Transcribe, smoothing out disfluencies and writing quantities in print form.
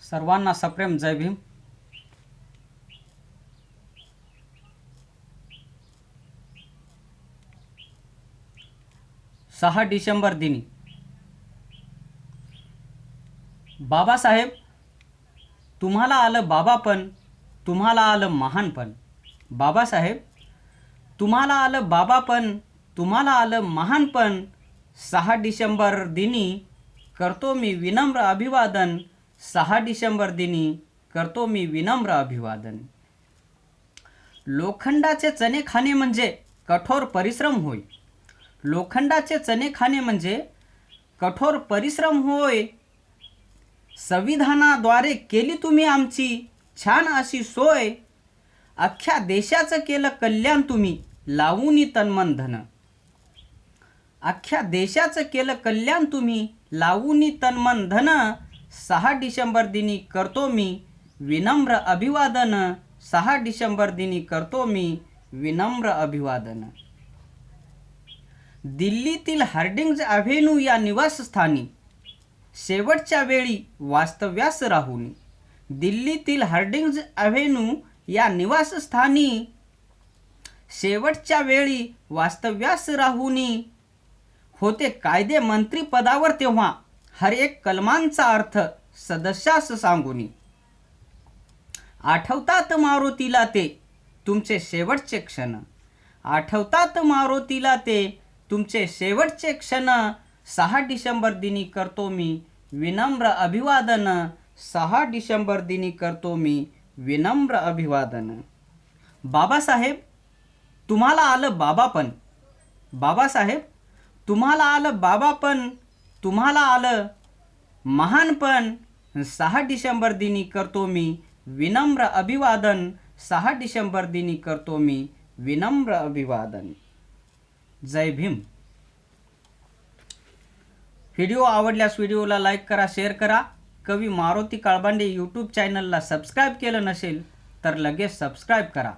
सर्वांना सप्रेम जय भीम. 6 डिसेंबर दिनी बाबासाहेब, तुम्हाला आलं बाबापण, तुम्हाला आलं महानपण. बाबासाहेब, तुम्हाला आलं बाबापण, तुम्हाला आलं महानपण. 6 डिसेंबर दिनी करतो मी विनम्र अभिवादन. 6 डिसेंबर दिनी करतो मी विनम्र अभिवादन. लोखंडाचे चणे खाणे म्हणजे कठोर परिश्रम होय. लोखंडाचे चणे खाणे म्हणजे कठोर परिश्रम होय. संविधानाद्वारे केली तुम्ही आमची छान अशी सोय. अख्ख्या देशाचं केलं कल्याण तुम्ही लावूनी तन्मन धन. अख्ख्या देशाचं केलं कल्याण तुम्ही लावूनी तन्मन धन. 6 डिसेंबर दिनी करतो मी विनम्र अभिवादन. 6 डिसेंबर दिनी करतो मी विनम्र अभिवादन. दिल्लीतील हार्डिंग्ज अव्हेन्यू या निवासस्थानी शेवटच्या वेळी वास्तव्यास राहुनी. दिल्लीतील हार्डिंग्ज अव्हेन्यू या निवासस्थानी शेवटच्या वेळी वास्तव्यास राहुनी. होते कायदे मंत्री पदावर तेव्हा हर एक कलमांचा अर्थ सदस्यास सांगुनी. आठवतात मारुतीला ते तुमचे शेवटचे क्षण. आठवतात मारुतीला ते तुमचे शेवटचे क्षण. 6 डिसेंबर दिनी करतो मी विनम्र अभिवादन. 6 डिसेंबर दिनी करतो मी विनम्र अभिवादन. बाबासाहेब, तुम्हाला आलं बाबापण. बाबासाहेब, तुम्हाला आलं बाबापण, तुम्हाला आलं महानपण. 6 डिसेंबर दिनी करतो मी विनम्र अभिवादन. 6 डिसेंबर दिनी करतो मी विनम्र अभिवादन. जय भीम. व्हिडिओ आवडल्यास व्हिडिओला लाईक करा, शेअर करा. कवी मारुती काळबांडे यूट्यूब चॅनलला सबस्क्राईब केलं नसेल तर लगेच सबस्क्राईब करा.